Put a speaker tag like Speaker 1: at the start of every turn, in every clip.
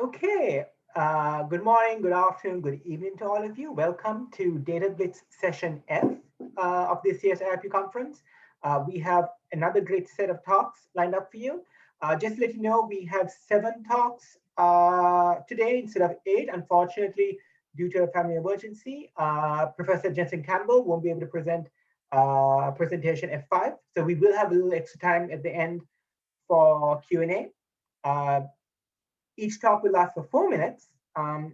Speaker 1: Okay, good morning, good afternoon, good evening to all of you. Welcome to Data Blitz Session F of this year's IRP conference. We have another great set of talks lined up for you. Just to let you know, we have 7 talks today instead of 8. Unfortunately, due to a family emergency, Professor Jensen Campbell won't be able to present presentation F5. So we will have a little extra time at the end for Q&A. Each talk will last for 4 minutes.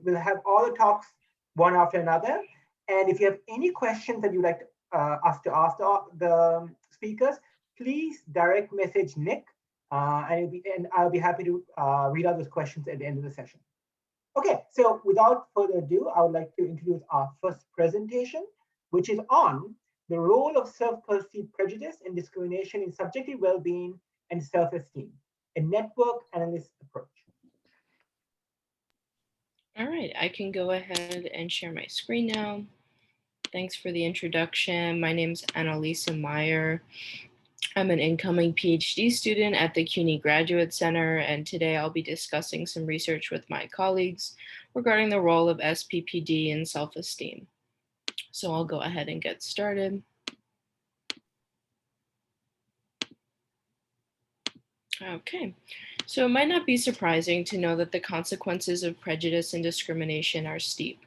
Speaker 1: We'll have all the talks one after another. And if you have any questions that you'd like us to ask the speakers, please direct message Nick, and I'll be happy to read out those questions at the end of the session. Okay, so without further ado, I would like to introduce our first presentation, which is on the role of self-perceived prejudice and discrimination in subjective well-being and self-esteem, a network analyst approach.
Speaker 2: All right, I can go ahead and share my screen now. Thanks for the introduction. My name is Annalisa Meyer. I'm an incoming PhD student at the CUNY Graduate Center, and today I'll be discussing some research with my colleagues regarding the role of SPPD in self-esteem. So I'll go ahead and get started. Okay, so it might not be surprising to know that the consequences of prejudice and discrimination are steep.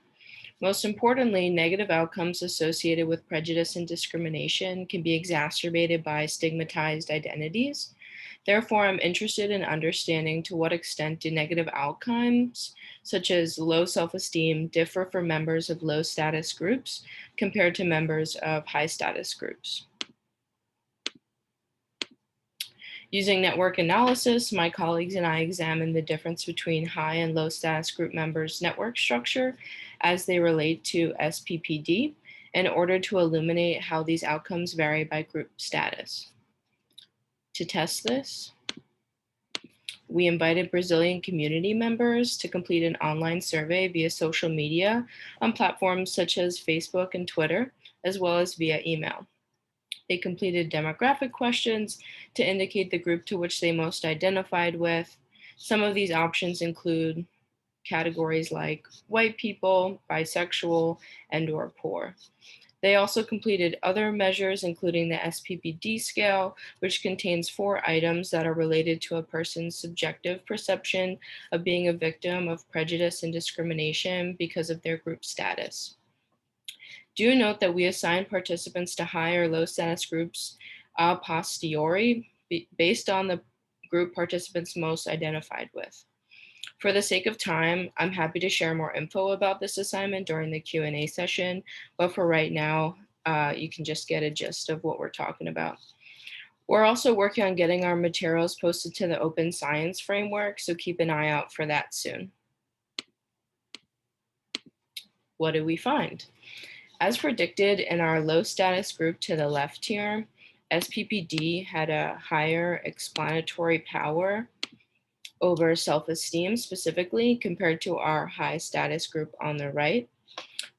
Speaker 2: Most importantly, negative outcomes associated with prejudice and discrimination can be exacerbated by stigmatized identities. Therefore, I'm interested in understanding to what extent do negative outcomes, such as low self-esteem, differ for members of low status groups compared to members of high status groups. Using network analysis, my colleagues and I examined the difference between high and low status group members' network structure as they relate to SPPD in order to illuminate how these outcomes vary by group status. To test this, we invited Brazilian community members to complete an online survey via social media on platforms such as Facebook and Twitter, as well as via email. They completed demographic questions to indicate the group to which they most identified with. Some of these options include categories like white people, bisexual, and/or poor. They also completed other measures, including the SPPD scale, which contains 4 items that are related to a person's subjective perception of being a victim of prejudice and discrimination because of their group status. Do note that we assign participants to high or low status groups a posteriori based on the group participants most identified with. For the sake of time, I'm happy to share more info about this assignment during the Q&A session, but for right now, you can just get a gist of what we're talking about. We're also working on getting our materials posted to the Open Science Framework, so keep an eye out for that soon. What did we find? As predicted in our low status group to the left here, SPPD had a higher explanatory power over self-esteem specifically compared to our high status group on the right.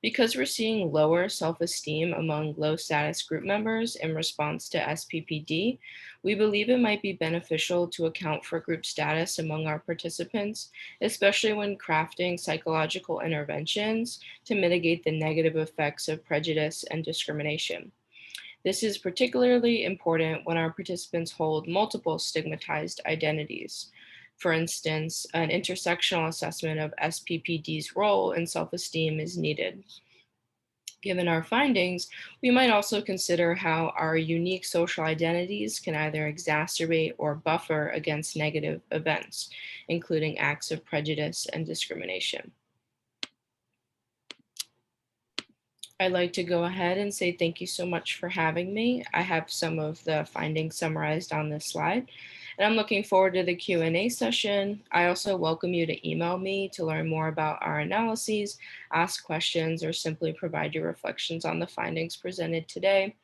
Speaker 2: Because we're seeing lower self-esteem among low status group members in response to SPPD, we believe it might be beneficial to account for group status among our participants, especially when crafting psychological interventions to mitigate the negative effects of prejudice and discrimination. This is particularly important when our participants hold multiple stigmatized identities. For instance, an intersectional assessment of SPPD's role in self-esteem is needed. Given our findings, we might also consider how our unique social identities can either exacerbate or buffer against negative events, including acts of prejudice and discrimination. I'd like to go ahead and say thank you so much for having me. I have some of the findings summarized on this slide, and I'm looking forward to the Q&A session. I also welcome you to email me to learn more about our analyses, ask questions, or simply provide your reflections on the findings presented today.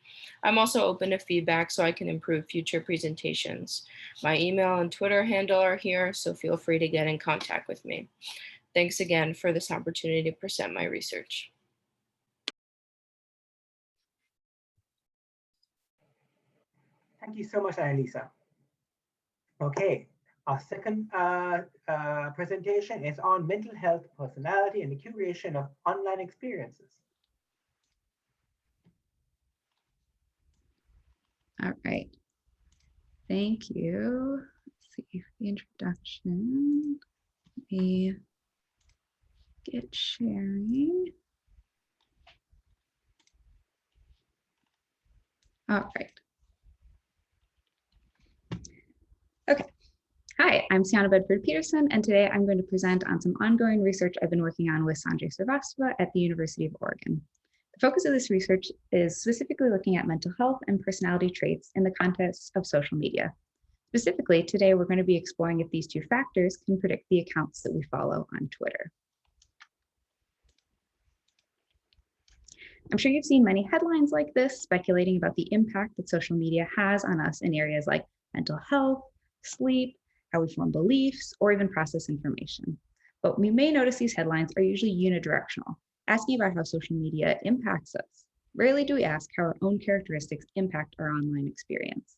Speaker 2: I'm also open to feedback so I can improve future presentations. My email and Twitter handle are here, so feel free to get in contact with me. Thanks again for this opportunity to present my research.
Speaker 1: Thank you so much, Annalisa. Okay, Our second presentation is on mental health, personality, and the curation of online experiences.
Speaker 3: All right. Thank you. Let's see the introduction. Let me get sharing. All right. Okay. Hi, I'm Sienna Bedford-Peterson, and today I'm going to present on some ongoing research I've been working on with Sanjay Srivastava at the University of Oregon. The focus of this research is specifically looking at mental health and personality traits in the context of social media. Specifically, today we're going to be exploring if these two factors can predict the accounts that we follow on Twitter. I'm sure you've seen many headlines like this speculating about the impact that social media has on us in areas like mental health, sleep, how we form beliefs, or even process information. But we may notice these headlines are usually unidirectional, asking about how social media impacts us. Rarely do we ask how our own characteristics impact our online experience.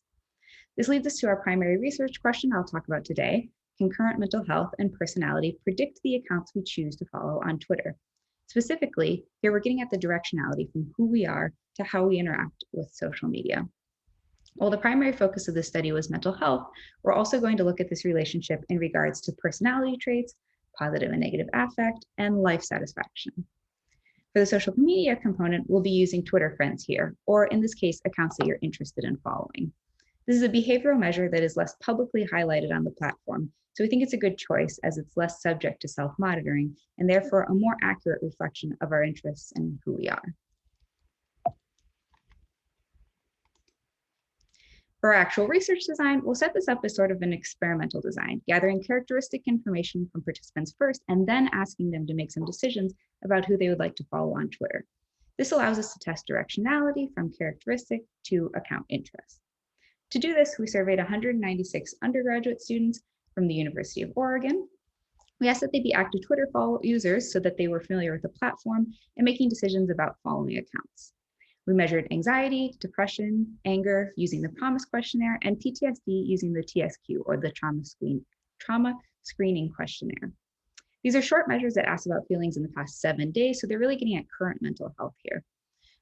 Speaker 3: This leads us to our primary research question I'll talk about today. Can current mental health and personality predict the accounts we choose to follow on Twitter? Specifically, here we're getting at the directionality from who we are to how we interact with social media. While the primary focus of this study was mental health, we're also going to look at this relationship in regards to personality traits, positive and negative affect, and life satisfaction. For the social media component, we'll be using Twitter Friends here, or in this case, accounts that you're interested in following. This is a behavioral measure that is less publicly highlighted on the platform, so we think it's a good choice as it's less subject to self-monitoring and therefore a more accurate reflection of our interests and who we are. For our actual research design, we'll set this up as sort of an experimental design, gathering characteristic information from participants first and then asking them to make some decisions about who they would like to follow on Twitter. This allows us to test directionality from characteristic to account interest. To do this, we surveyed 196 undergraduate students from the University of Oregon. We asked that they be active Twitter users so that they were familiar with the platform and making decisions about following accounts. We measured anxiety, depression, anger using the PROMIS questionnaire, and PTSD using the TSQ, or the trauma screening questionnaire. These are short measures that ask about feelings in the past 7 days, so they're really getting at current mental health here.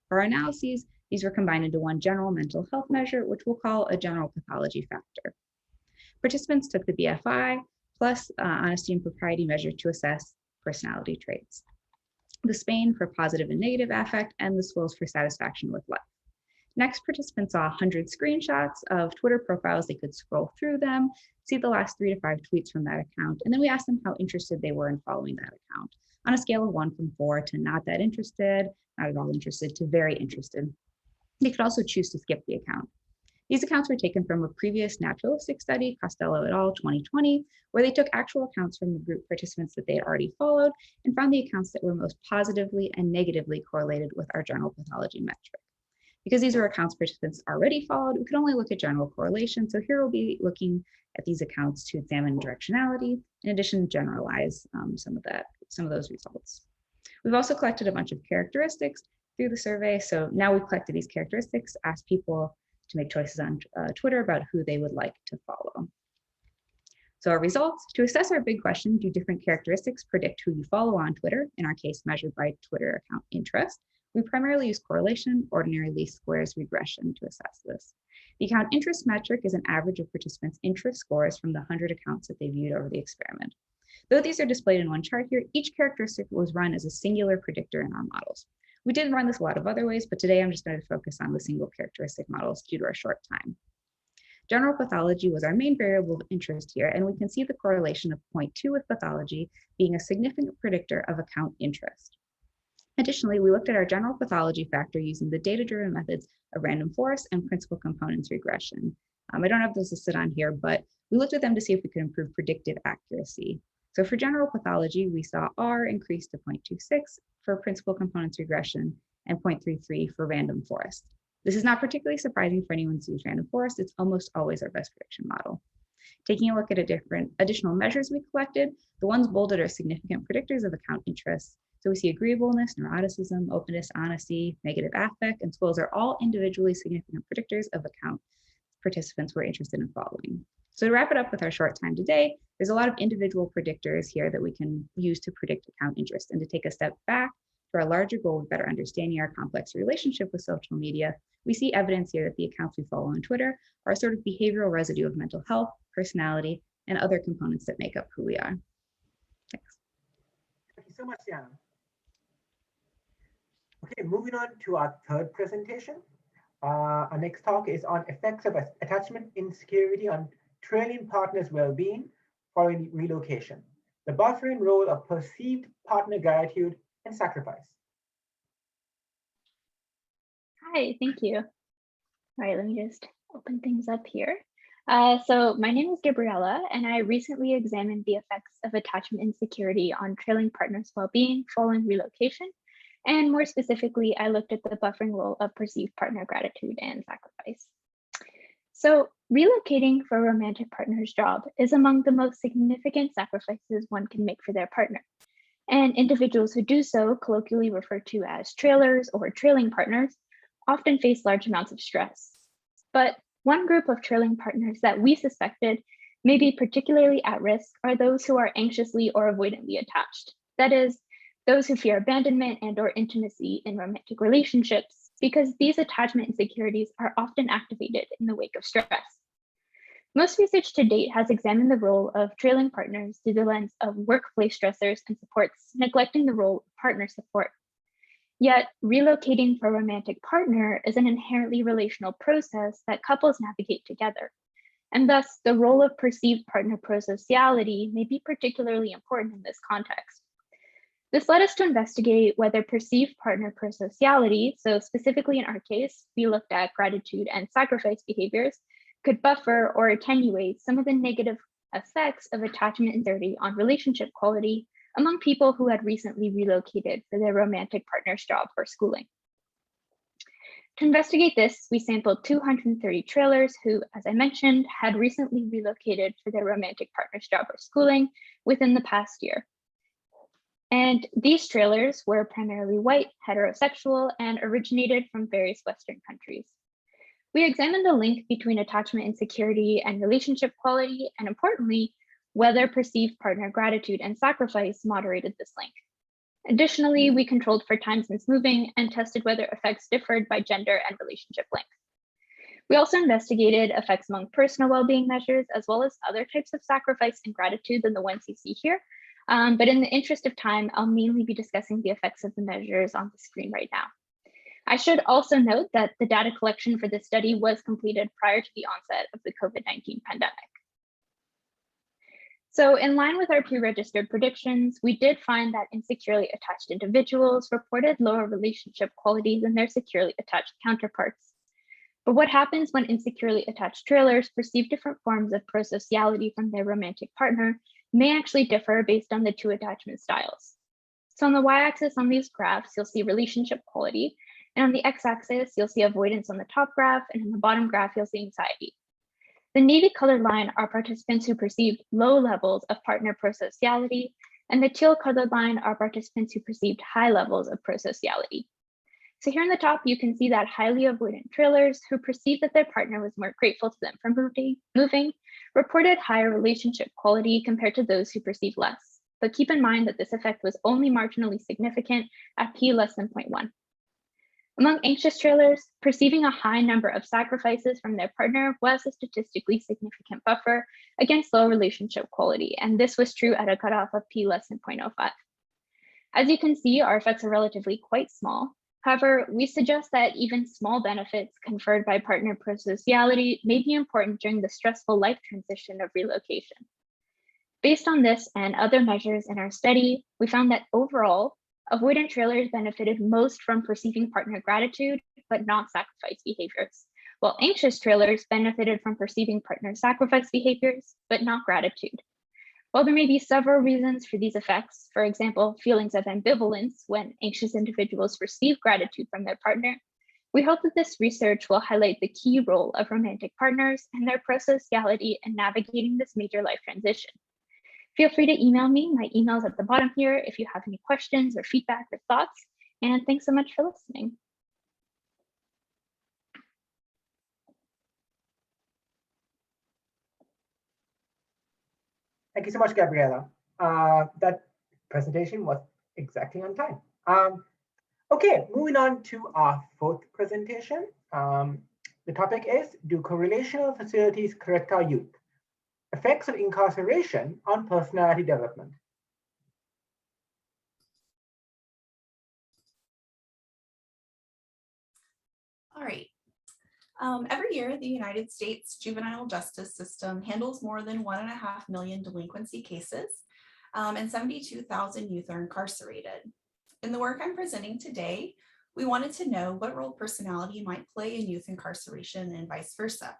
Speaker 3: For our analyses, these were combined into one general mental health measure, which we'll call a general pathology factor. Participants took the BFI plus honesty and propriety measure to assess personality traits, the SPAN for positive and negative affect, and the SWILS for satisfaction with life. Next, participants saw 100 screenshots of Twitter profiles. They could scroll through them, see the last 3 to 5 tweets from that account, and then we asked them how interested they were in following that account on a scale of 1 from 4 to not that interested, not at all interested, to very interested. They could also choose to skip the account. These accounts were taken from a previous naturalistic study, Costello et al. 2020, where they took actual accounts from the group participants that they had already followed and found the accounts that were most positively and negatively correlated with our general pathology metric. Because these were accounts participants already followed, we could only look at general correlation. So here we'll be looking at these accounts to examine directionality, in addition to generalize some of those results. We've also collected a bunch of characteristics through the survey. So now we've collected these characteristics, asked people to make choices on Twitter about who they would like to follow. So our results, to assess our big question, do different characteristics predict who you follow on Twitter, in our case measured by Twitter account interest? We primarily use correlation, ordinary least squares regression to assess this. The account interest metric is an average of participants' interest scores from the 100 accounts that they viewed over the experiment. Though these are displayed in one chart here, each characteristic was run as a singular predictor in our models. We did run this a lot of other ways, but today I'm just going to focus on the single characteristic models due to our short time. General pathology was our main variable of interest here, and we can see the correlation of 0.2 with pathology being a significant predictor of account interest. Additionally, we looked at our general pathology factor using the data-driven methods of random forest and principal components regression. I don't have those listed on here, but we looked at them to see if we could improve predictive accuracy. So for general pathology, we saw R increase to 0.26 for principal components regression and 0.33 for random forest. This is not particularly surprising for anyone who's used random forest. It's almost always our best prediction model. Taking a look at additional measures we collected, the ones bolded are significant predictors of account interest. So we see agreeableness, neuroticism, openness, honesty, negative affect, and SWILS are all individually significant predictors of account participants were interested in following. So to wrap it up with our short time today, there's a lot of individual predictors here that we can use to predict account interest. And to take a step back to our larger goal of better understanding our complex relationship with social media, we see evidence here that the accounts we follow on Twitter are a sort of behavioral residue of mental health, personality, and other components that make up who we are. Thanks.
Speaker 1: Thank you so much, Sienna. Okay, moving on to our third presentation. Our next talk is on effects of attachment insecurity on trailing partners' well-being following relocation, the buffering role of perceived partner gratitude and sacrifice.
Speaker 4: Hi, thank you. All right, let me just open things up here. So my name is Gabriella, and I recently examined the effects of attachment insecurity on trailing partners' well-being following relocation. And more specifically, I looked at the buffering role of perceived partner gratitude and sacrifice. So relocating for a romantic partner's job is among the most significant sacrifices one can make for their partner. And individuals who do so, colloquially referred to as trailers or trailing partners, often face large amounts of stress. But one group of trailing partners that we suspected may be particularly at risk are those who are anxiously or avoidantly attached. That is, those who fear abandonment and or intimacy in romantic relationships, because these attachment insecurities are often activated in the wake of stress. Most research to date has examined the role of trailing partners through the lens of workplace stressors and supports, neglecting the role of partner support. Yet, relocating for a romantic partner is an inherently relational process that couples navigate together. And thus, the role of perceived partner prosociality may be particularly important in this context. This led us to investigate whether perceived partner prosociality, so specifically in our case, we looked at gratitude and sacrifice behaviors, could buffer or attenuate some of the negative effects of attachment insecurity on relationship quality among people who had recently relocated for their romantic partner's job or schooling. To investigate this, we sampled 230 trailers who, as I mentioned, had recently relocated for their romantic partner's job or schooling within the past year. And these trailers were primarily white, heterosexual, and originated from various Western countries. We examined the link between attachment insecurity and relationship quality, and importantly, whether perceived partner gratitude and sacrifice moderated this link. Additionally, we controlled for time since moving and tested whether effects differed by gender and relationship length. We also investigated effects among personal well-being measures, as well as other types of sacrifice and gratitude than the ones you see here. But in the interest of time, I'll mainly be discussing the effects of the measures on the screen right now. I should also note that the data collection for this study was completed prior to the onset of the COVID-19 pandemic. So in line with our pre-registered predictions, we did find that insecurely attached individuals reported lower relationship quality than their securely attached counterparts. But what happens when insecurely attached trailers perceive different forms of prosociality from their romantic partner may actually differ based on the two attachment styles. So on the y-axis on these graphs, you'll see relationship quality, and on the x-axis, you'll see avoidance on the top graph, and on the bottom graph, you'll see anxiety. The navy colored line are participants who perceived low levels of partner prosociality, and the teal colored line are participants who perceived high levels of prosociality. So here on the top, you can see that highly avoidant trailers who perceived that their partner was more grateful to them for moving reported higher relationship quality compared to those who perceived less. But keep in mind that this effect was only marginally significant at p less than 0.1. Among anxious trailers, perceiving a high number of sacrifices from their partner was a statistically significant buffer against low relationship quality, and this was true at a cutoff of p less than 0.05. As you can see, our effects are relatively quite small. However, we suggest that even small benefits conferred by partner prosociality may be important during the stressful life transition of relocation. Based on this and other measures in our study, we found that overall, avoidant trailers benefited most from perceiving partner gratitude, but not sacrifice behaviors, while anxious trailers benefited from perceiving partner sacrifice behaviors, but not gratitude. While there may be several reasons for these effects, for example, feelings of ambivalence when anxious individuals receive gratitude from their partner, we hope that this research will highlight the key role of romantic partners and their prosociality in navigating this major life transition. Feel free to email me. My email is at the bottom here if you have any questions or feedback or thoughts. And thanks so much for listening.
Speaker 1: Thank you so much, Gabriella. That presentation was exactly on time. Okay, moving on to our fourth presentation. The topic is, do correlational facilities correct our youth? Effects of incarceration on personality development.
Speaker 5: All right. Every year, the United States juvenile justice system handles more than 1.5 million delinquency cases, and 72,000 youth are incarcerated. In the work I'm presenting today, we wanted to know what role personality might play in youth incarceration and vice versa.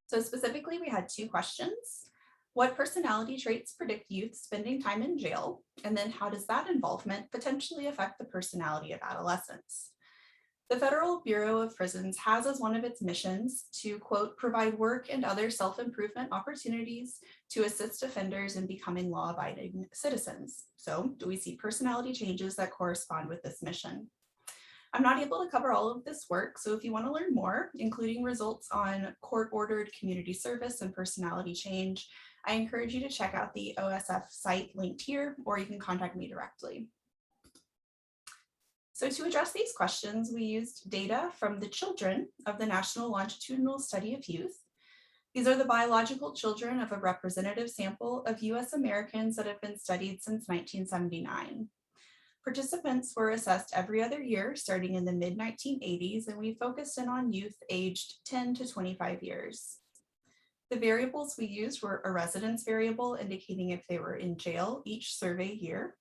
Speaker 5: So specifically, we had 2 questions. What personality traits predict youth spending time in jail? And then how does that involvement potentially affect the personality of adolescents? The Federal Bureau of Prisons has as one of its missions to, quote, provide work and other self-improvement opportunities to assist offenders in becoming law-abiding citizens. So do we see personality changes that correspond with this mission? I'm not able to cover all of this work, so if you want to learn more, including results on court-ordered community service and personality change, I encourage you to check out the OSF site linked here, or you can contact me directly. So to address these questions, we used data from the children of the National Longitudinal Study of Youth. These are the biological children of a representative sample of US Americans that have been studied since 1979. Participants were assessed every other year starting in the mid-1980s, and we focused in on youth aged 10 to 25 years. The variables we used were a residence variable indicating if they were in jail each survey year.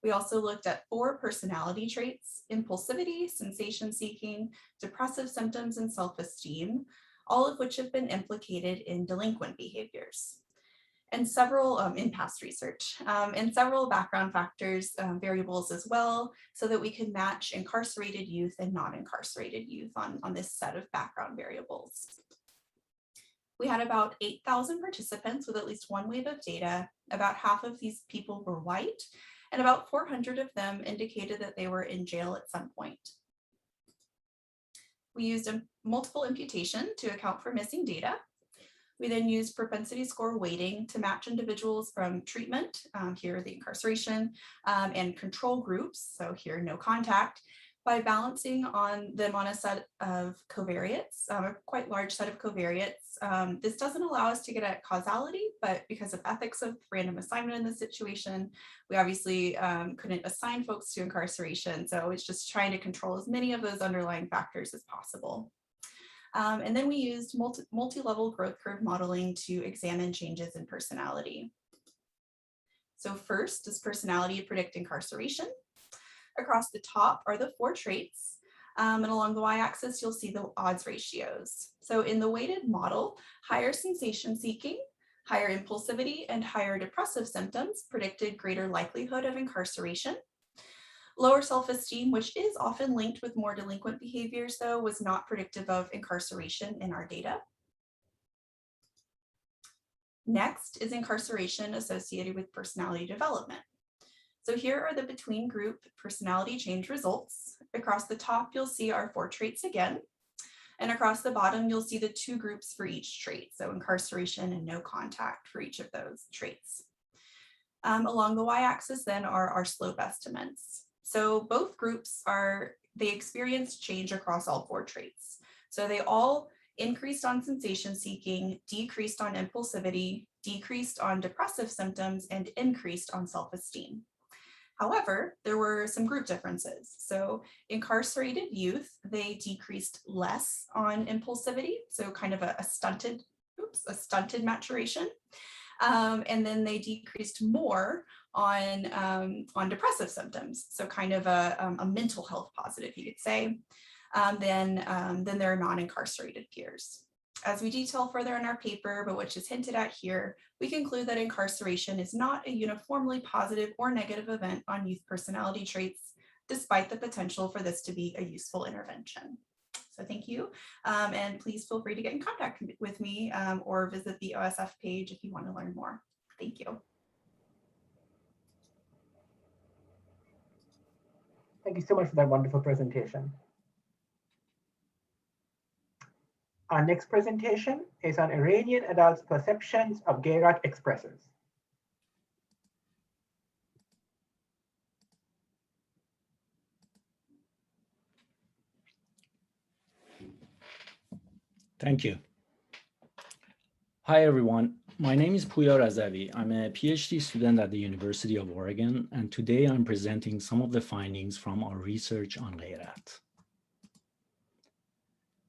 Speaker 5: We also looked at 4 personality traits: impulsivity, sensation seeking, depressive symptoms, and self-esteem, all of which have been implicated in delinquent behaviors. And several, in past research, and several background factors, variables as well, so that we could match incarcerated youth and non-incarcerated youth on this set of background variables. We had about 8,000 participants with at least one wave of data. About half of these people were white, and about 400 of them indicated that they were in jail at some point. We used a multiple imputation to account for missing data. We then used propensity score weighting to match individuals from treatment, here the incarceration, and control groups, so here no contact, by balancing on them on a set of covariates, a quite large set of covariates. This doesn't allow us to get at causality, but because of ethics of random assignment in this situation, we obviously couldn't assign folks to incarceration. So it's just trying to control as many of those underlying factors as possible. And then we used multi-level growth curve modeling to examine changes in personality. So first, does personality predict incarceration? Across the top are the 4 traits, and along the y-axis, you'll see the odds ratios. So in the weighted model, higher sensation seeking, higher impulsivity, and higher depressive symptoms predicted greater likelihood of incarceration. Lower self-esteem, which is often linked with more delinquent behaviors, though, was not predictive of incarceration in our data. Next is incarceration associated with personality development. So here are the between group personality change results. Across the top, you'll see our 4 traits again. And across the bottom, you'll see the 2 groups for each trait. So incarceration and no contact for each of those traits. Along the y-axis then are our slope estimates. So both groups they experienced change across all 4 traits. So they all increased on sensation seeking, decreased on impulsivity, decreased on depressive symptoms, and increased on self-esteem. However, there were some group differences. So incarcerated youth, they decreased less on impulsivity, so kind of a stunted maturation. And then they decreased more on depressive symptoms, so kind of a mental health positive, you could say, than their non-incarcerated peers. As we detail further in our paper, but which is hinted at here, we conclude that incarceration is not a uniformly positive or negative event on youth personality traits, despite the potential for this to be a useful intervention. So thank you, and please feel free to get in contact with me or visit the OSF page if you want to learn more. Thank you.
Speaker 1: Thank you so much for that wonderful presentation. Our next presentation is on Iranian adults' perceptions of gayrat expressors.
Speaker 6: Thank you. Hi, everyone. My name is Puya Razavi. I'm a PhD student at the University of Oregon, and today I'm presenting some of the findings from our research on gayrat.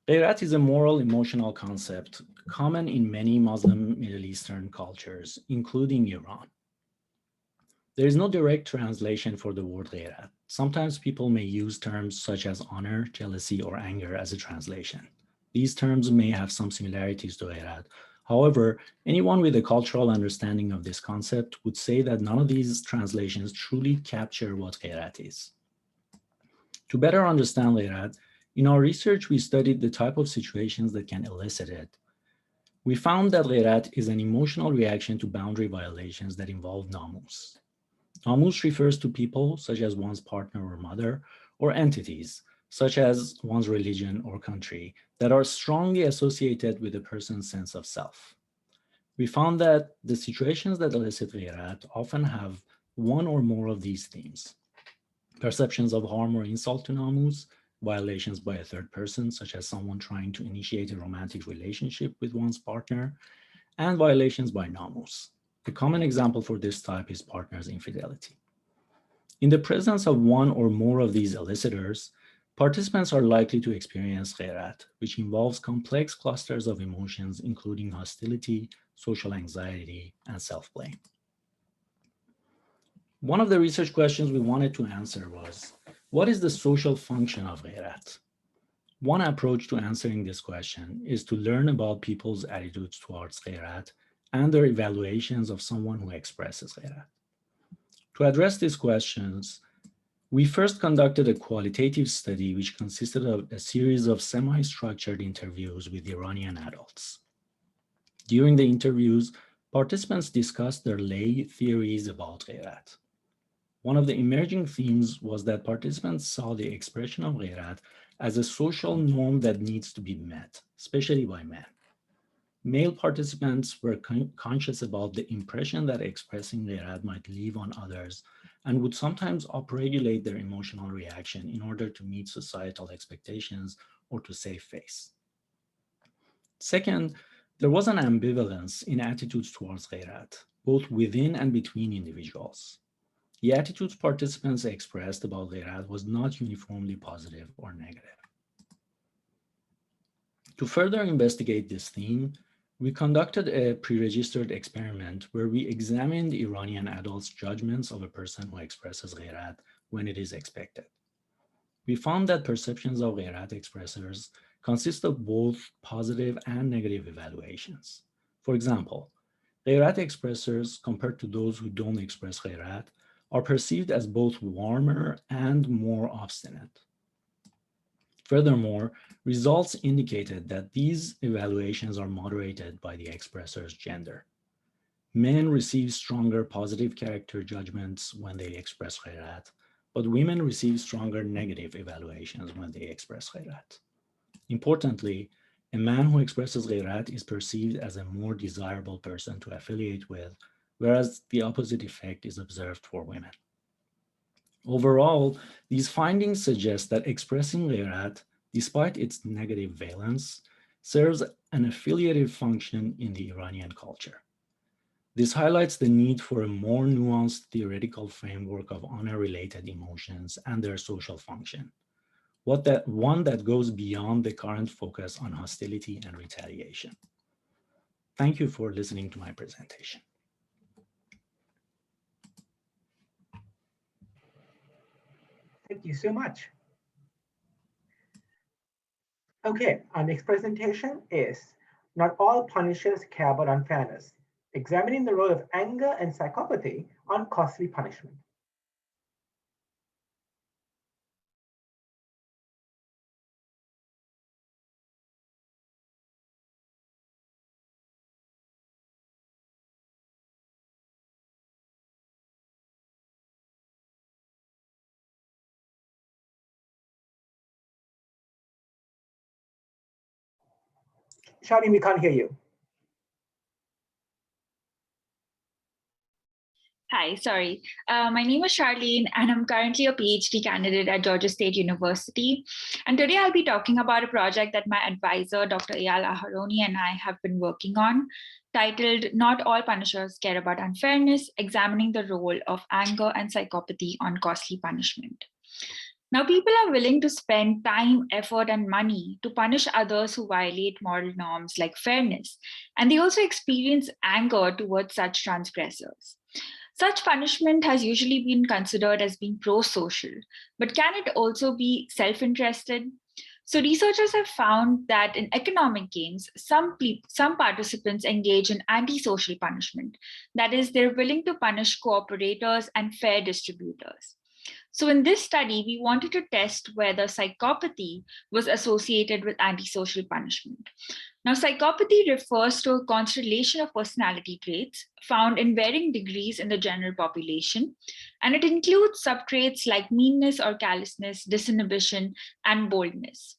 Speaker 6: Gayrat is a moral, emotional concept common in many Muslim Middle Eastern cultures, including Iran. There is no direct translation for the word gayrat. Sometimes people may use terms such as honor, jealousy, or anger as a translation. These terms may have some similarities to gayrat. However, anyone with a cultural understanding of this concept would say that none of these translations truly capture what gayrat is. To better understand gayrat, in our research, we studied the type of situations that can elicit it. We found that gayrat is an emotional reaction to boundary violations that involve namus. Namus refers to people, such as one's partner or mother, or entities, such as one's religion or country, that are strongly associated with a person's sense of self. We found that the situations that elicit gayrat often have one or more of these themes: perceptions of harm or insult to namus, violations by a third person, such as someone trying to initiate a romantic relationship with one's partner, and violations by namus. A common example for this type is partner's infidelity. In the presence of one or more of these elicitors, participants are likely to experience gayrat, which involves complex clusters of emotions, including hostility, social anxiety, and self-blame. One of the research questions we wanted to answer was, what is the social function of gayrat? One approach to answering this question is to learn about people's attitudes towards gayrat and their evaluations of someone who expresses gayrat. To address these questions, we first conducted a qualitative study which consisted of a series of semi-structured interviews with Iranian adults. During the interviews, participants discussed their lay theories about gayrat. One of the emerging themes was that participants saw the expression of gayrat as a social norm that needs to be met, especially by men. Male participants were conscious about the impression that expressing gayrat might leave on others and would sometimes upregulate their emotional reaction in order to meet societal expectations or to save face. Second, there was an ambivalence in attitudes towards gayrat, both within and between individuals. The attitudes participants expressed about gayrat was not uniformly positive or negative. To further investigate this theme, we conducted a pre-registered experiment where we examined Iranian adults' judgments of a person who expresses gayrat when it is expected. We found that perceptions of gayrat expressors consist of both positive and negative evaluations. For example, gayrat expressors, compared to those who don't express gayrat, are perceived as both warmer and more obstinate. Furthermore, results indicated that these evaluations are moderated by the expressor's gender. Men receive stronger positive character judgments when they express gayrat, but women receive stronger negative evaluations when they express gayrat. Importantly, a man who expresses gayrat is perceived as a more desirable person to affiliate with, whereas the opposite effect is observed for women. Overall, these findings suggest that expressing gayrat, despite its negative valence, serves an affiliative function in the Iranian culture. This highlights the need for a more nuanced theoretical framework of honor-related emotions and their social function, one that goes beyond the current focus on hostility and retaliation. Thank you for listening to my presentation.
Speaker 1: Thank you so much. Okay, our next presentation is Not All Punishers Care About Unfairness, examining the role of anger and psychopathy on costly punishment. Charlene, we can't hear you.
Speaker 3: Hi, sorry. My name is Charlene, and I'm currently a PhD candidate at Georgia State University. And today I'll be talking about a project that my advisor, Dr. Eyal Aharoni, and I have been working on, titled Not All Punishers Care About Unfairness, Examining the Role of Anger and Psychopathy on Costly Punishment. Now, people are willing to spend time, effort, and money to punish others who violate moral norms like fairness, and they also experience anger towards such transgressors. Such punishment has usually been considered as being pro-social, but can it also be self-interested? So researchers have found that in economic games, some participants engage in anti-social punishment. That is, they're willing to punish cooperators and fair distributors. So in this study, we wanted to test whether psychopathy was associated with antisocial punishment. Now, psychopathy refers to a constellation of personality traits found in varying degrees in the general population, and it includes subtraits like meanness or callousness, disinhibition, and boldness.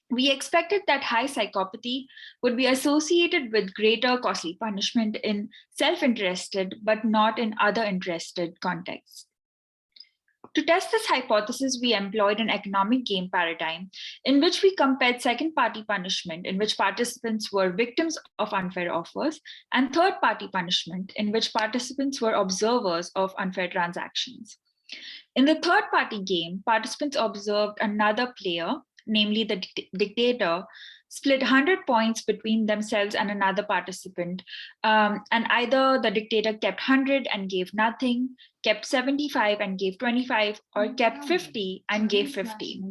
Speaker 3: We expected that high psychopathy would be associated with greater costly punishment in self-interested, but not in other interested contexts. To test this hypothesis, we employed an economic game paradigm in which we compared second-party punishment, in which participants were victims of unfair offers, and third-party punishment, in which participants were observers of unfair transactions. In the third-party game, participants observed another player, namely the dictator, split 100 points between themselves and another participant, and either the dictator kept 100 and gave nothing, kept 75 and gave 25, or kept 50 and gave 50.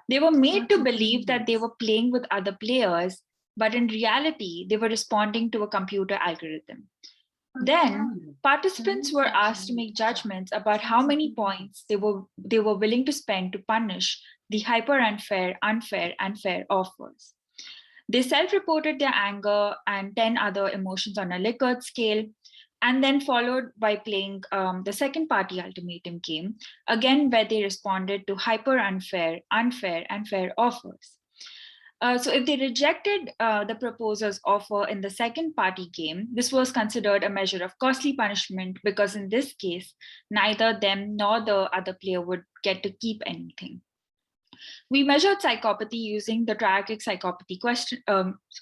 Speaker 3: They were made to believe that they were playing with other players, but in reality, they were responding to a computer algorithm. Then, participants were asked to make judgments about how many points they were willing to spend to punish the hyper unfair, unfair, and fair offers. They self-reported their anger and 10 other emotions on a Likert scale, and then followed by playing the second party ultimatum game, again where they responded to hyper unfair, unfair, and fair offers. So if they rejected the proposer's offer in the second party game, this was considered a measure of costly punishment because in this case, neither them nor the other player would get to keep anything. We measured psychopathy using the Triarchic Psychopathy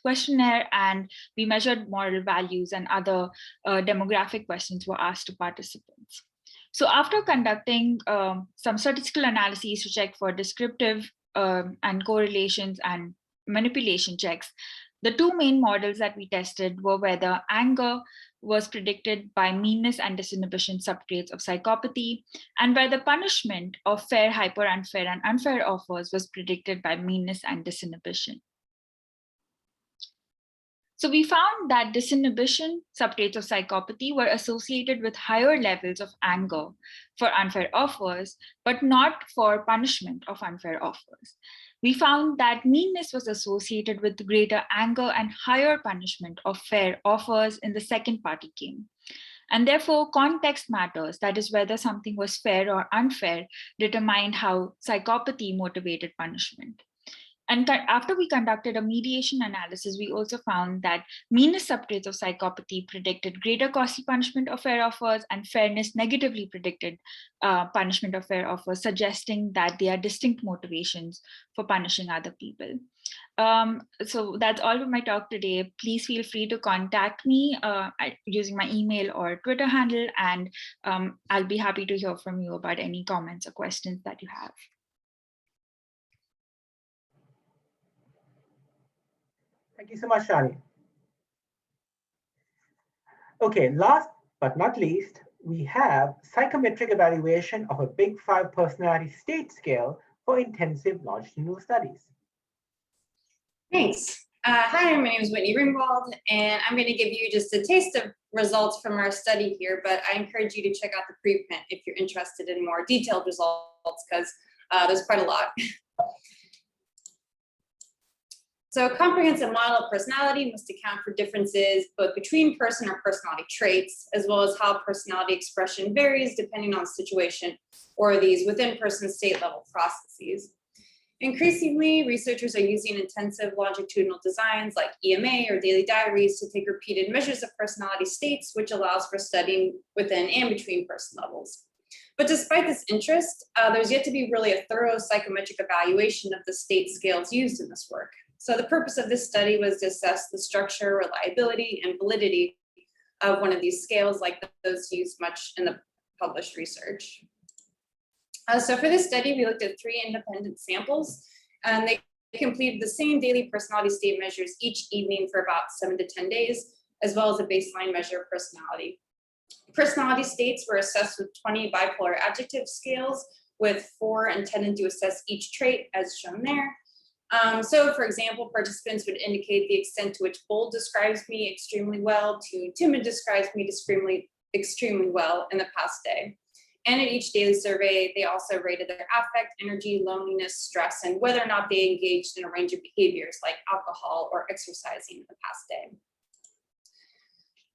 Speaker 3: questionnaire, and we measured moral values and other demographic questions were asked to participants. So after conducting some statistical analyses to check for descriptive and correlations and manipulation checks, the two main models that we tested were whether anger was predicted by meanness and disinhibition subtraits of psychopathy, and whether punishment of fair, hyper, unfair, and unfair offers was predicted by meanness and disinhibition. So we found that disinhibition subtraits of psychopathy were associated with higher levels of anger for unfair offers, but not for punishment of unfair offers. We found that meanness was associated with greater anger and higher punishment of fair offers in the second party game. And therefore, context matters, that is, whether something was fair or unfair determined how psychopathy motivated punishment. And after we conducted a mediation analysis, we also found that meanness subtraits of psychopathy predicted greater costly punishment of fair offers, and fairness negatively predicted punishment of fair offers, suggesting that they are distinct motivations for punishing other people. So that's all for my talk today. Please feel free to contact me using my email or Twitter handle, and I'll be happy to hear from you about any comments or questions that you have.
Speaker 1: Thank you so much, Shani. Okay, last but not least, we have psychometric evaluation of a Big 5 personality state scale for intensive longitudinal studies.
Speaker 7: Thanks. Hi, my name is Whitney Ringwald, and I'm going to give you just a taste of results from our study here, but I encourage you to check out the preprint if you're interested in more detailed results, because there's quite a lot. So a comprehensive model of personality must account for differences both between person or personality traits, as well as how personality expression varies depending on the situation or these within person state level processes. Increasingly, researchers are using intensive longitudinal designs like EMA or daily diaries to take repeated measures of personality states, which allows for studying within and between person levels. But despite this interest, there's yet to be really a thorough psychometric evaluation of the state scales used in this work. So the purpose of this study was to assess the structure, reliability, and validity of one of these scales, like those used much in the published research. So for this study, we looked at 3 independent samples, and they completed the same daily personality state measures each evening for about 7 to 10 days, as well as a baseline measure of personality. Personality states were assessed with 20 bipolar adjective scales, with 4 intended to assess each trait, as shown there. So for example, participants would indicate the extent to which bold describes me extremely well to timid describes me extremely well in the past day. And at each daily survey, they also rated their affect, energy, loneliness, stress, and whether or not they engaged in a range of behaviors like alcohol or exercising in the past day.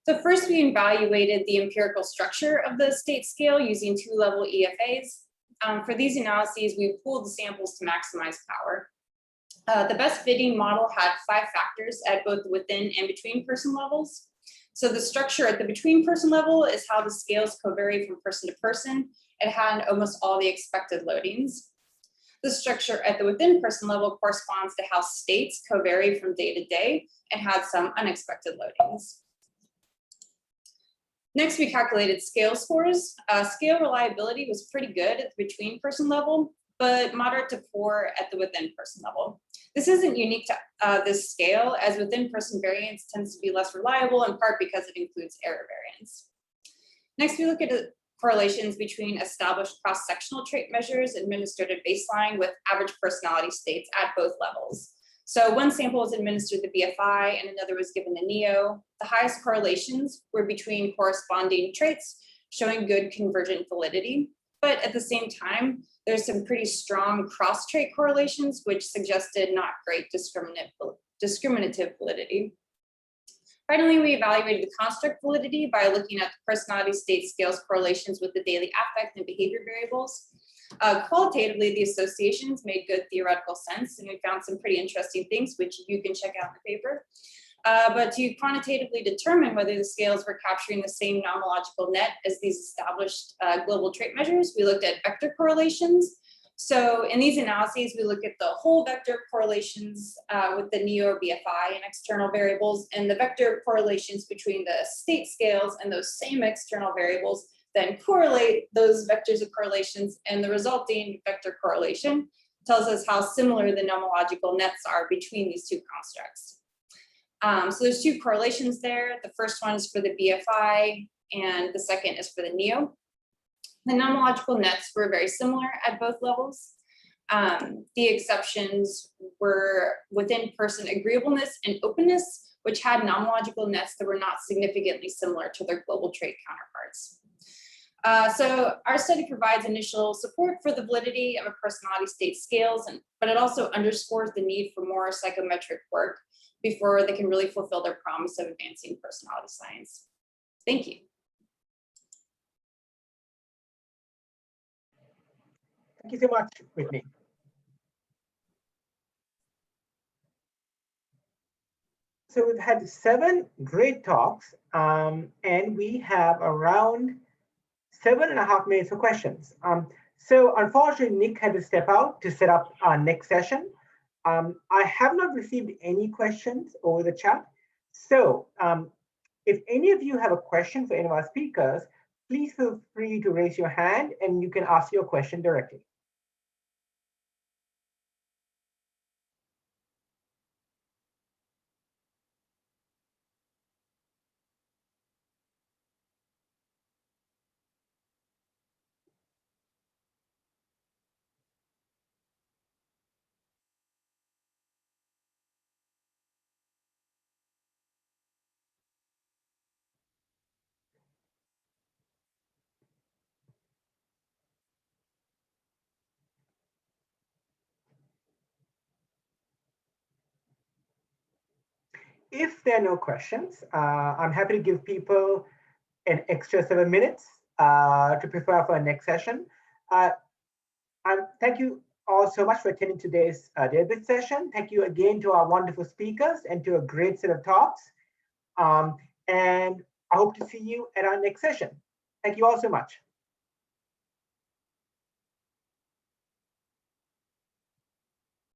Speaker 7: So first, we evaluated the empirical structure of the state scale using 2-level EFAs. For these analyses, we pooled the samples to maximize power. The best fitting model had 5 factors at both within and between person levels. So the structure at the between person level is how the scales covary from person to person. It had almost all the expected loadings. The structure at the within person level corresponds to how states covary from day to day and had some unexpected loadings. Next, we calculated scale scores. Scale reliability was pretty good at the between person level, but moderate to poor at the within person level. This isn't unique to this scale, as within person variance tends to be less reliable, in part because it includes error variance. Next, we look at correlations between established cross-sectional trait measures administered at baseline with average personality states at both levels. So one sample was administered the BFI and another was given the NEO. The highest correlations were between corresponding traits, showing good convergent validity. But at the same time, there's some pretty strong cross-trait correlations, which suggested not great discriminative validity. Finally, we evaluated the construct validity by looking at the personality state scales correlations with the daily affect and behavior variables. Qualitatively, the associations made good theoretical sense, and we found some pretty interesting things, which you can check out in the paper. But to quantitatively determine whether the scales were capturing the same nomological net as these established global trait measures, we looked at vector correlations. So in these analyses, we look at the whole vector correlations with the NEO or BFI and external variables, and the vector correlations between the state scales and those same external variables, then correlate those vectors of correlations, and the resulting vector correlation tells us how similar the nomological nets are between these 2 constructs. So there's 2 correlations there. The first one is for the BFI, and the second is for the NEO. The nomological nets were very similar at both levels. The exceptions were within person agreeableness and openness, which had nomological nets that were not significantly similar to their global trait counterparts. So our study provides initial support for the validity of a personality state scales, but it also underscores the need for more psychometric work before they can really fulfill their promise of advancing personality science. Thank you.
Speaker 1: Thank you so much, Whitney. So we've had 7 great talks, and we have around 7.5 minutes for questions. So unfortunately, Nick had to step out to set up our next session. I have not received any questions over the chat. So if any of you have a question for any of our speakers, please feel free to raise your hand and you can ask your question directly. If there are no questions, I'm happy to give people an extra 7 minutes to prepare for our next session. Thank you all so much for attending today's Blitz session. Thank you again to our wonderful speakers and to a great set of talks. And I hope to see you at our next session. Thank you all so much.